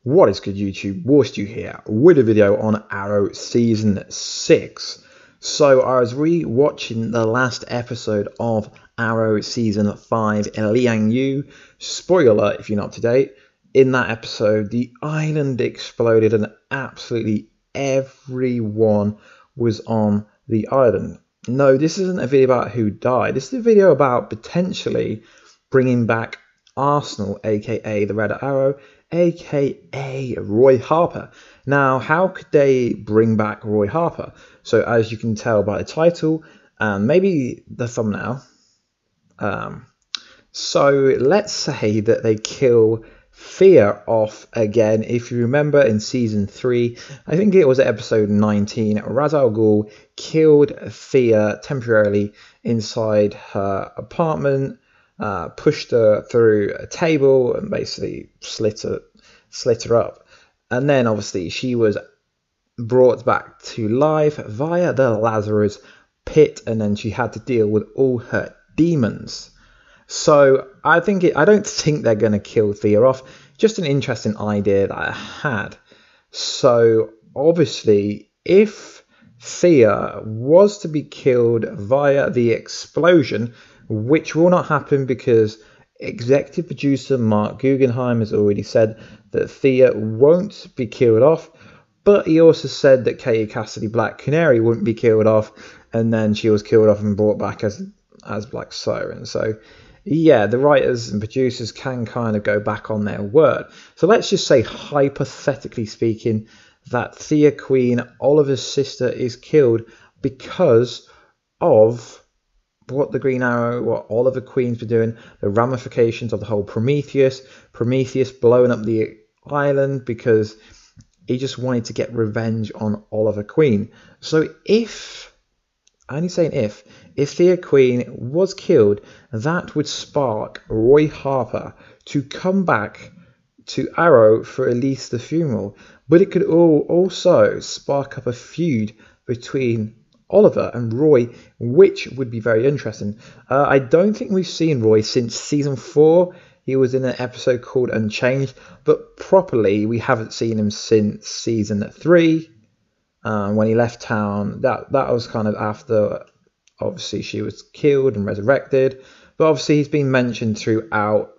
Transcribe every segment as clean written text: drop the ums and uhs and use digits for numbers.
What is good, YouTube? Warstu here with a video on Arrow Season 6. So I was re-watching the last episode of Arrow Season 5 in Liang Yu. Spoiler if you're not up to date. In that episode, the island exploded and absolutely everyone was on the island. No, this isn't a video about who died. This is a video about potentially bringing back Arsernal, aka the Red Arrow, aka Roy Harper. Now, how could they bring back Roy Harper? So as you can tell by the title and maybe the thumbnail, so let's say that they kill Thea off again. If you remember in season 3, I think it was episode 19, Ra's al Ghul killed Thea temporarily inside her apartment, pushed her through a table and basically slit her up. And then obviously she was brought back to life via the Lazarus pit, and then she had to deal with all her demons. So I don't think they're going to kill Thea off. Just an interesting idea that I had. So obviously if Thea was to be killed via the explosion, which will not happen because executive producer Mark Guggenheim has already said that Thea won't be killed off, but he also said that Katie Cassidy Black Canary wouldn't be killed off, and then she was killed off and brought back as Black Siren. So yeah, the writers and producers can kind of go back on their word. So let's just say, hypothetically speaking, that Thea Queen, Oliver's sister, is killed because of what the Green Arrow, what Oliver Queen's been doing, the ramifications of the whole Prometheus blowing up the island because he just wanted to get revenge on Oliver Queen. So if Thea Queen was killed, that would spark Roy Harper to come back to Arrow for at least the funeral, but it could also spark up a feud between Oliver and Roy, which would be very interesting. I don't think we've seen Roy since season 4. He was in an episode called Unchanged, but properly we haven't seen him since season 3 when he left town. That was kind of after obviously she was killed and resurrected, but obviously he's been mentioned throughout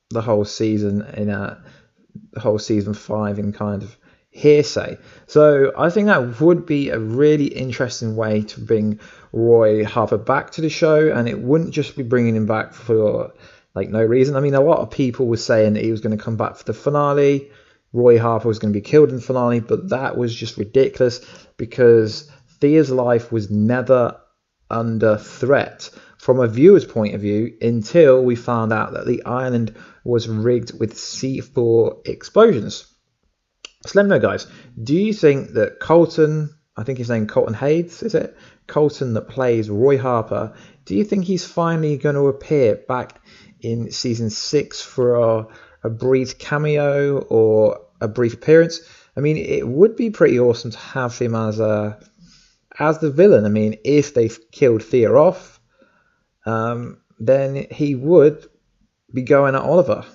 the whole season in the whole season 5 in kind of hearsay. So I think that would be a really interesting way to bring Roy Harper back to the show, and it wouldn't just be bringing him back for like no reason. I mean, a lot of people were saying that he was going to come back for the finale, Roy Harper was going to be killed in the finale, but that was just ridiculous because Thea's life was never under threat from a viewer's point of view until we found out that the island was rigged with C4 explosions. So let me know, guys, do you think that Colton, I think his name Colton Hayes, is it? Colton that plays Roy Harper, do you think he's finally going to appear back in season 6 for a brief cameo or a brief appearance? I mean, it would be pretty awesome to have him as the villain. I mean, if they've killed Thea off, then he would be going at Oliver.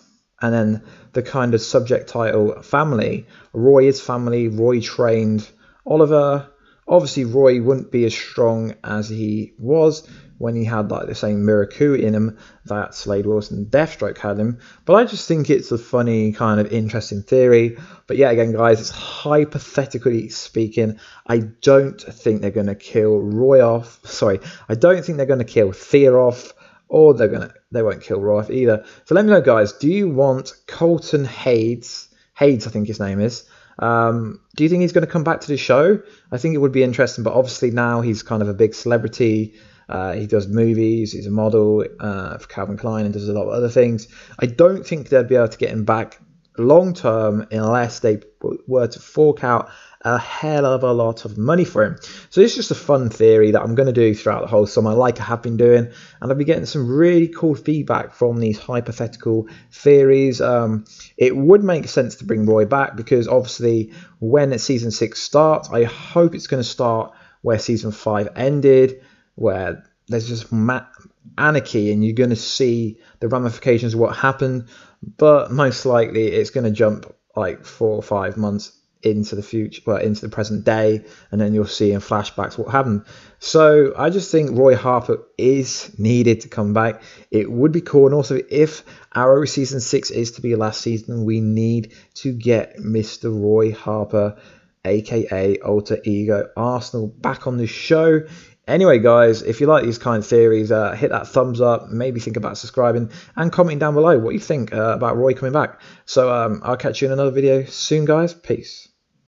And then the kind of subject title family, Roy is family, Roy trained Oliver. Obviously Roy wouldn't be as strong as he was when he had like the same Miracle in him that Slade Wilson Deathstroke had him. But I just think it's a funny kind of interesting theory. But yeah, again guys, it's hypothetically speaking. I don't think they're going to kill Roy off. Sorry, I don't think they're going to kill Thea off, or they won't kill Roy off either. So let me know, guys, do you want Colton Hayes, I think his name is, do you think he's going to come back to the show? I think it would be interesting, but obviously now he's kind of a big celebrity. He does movies, he's a model for Calvin Klein and does a lot of other things. I don't think they'd be able to get him back long term unless they were to fork out a hell of a lot of money for him. So it's just a fun theory that I'm going to do throughout the whole summer, like I have been doing, and I'll be getting some really cool feedback from these hypothetical theories. It would make sense to bring Roy back because obviously when season 6 starts, I hope it's going to start where season 5 ended, where there's just anarchy and you're going to see the ramifications of what happened, but most likely it's going to jump like 4 or 5 months into the future, well, into the present day, and then you'll see in flashbacks what happened. So I just think Roy Harper is needed to come back. It would be cool, and also if Arrow season 6 is to be last season, we need to get Mr. Roy Harper, aka Alter Ego Arsernal, back on the show. Anyway, guys, if you like these kind of theories, hit that thumbs up, maybe think about subscribing, and commenting down below what you think about Roy coming back. So I'll catch you in another video soon, guys. Peace.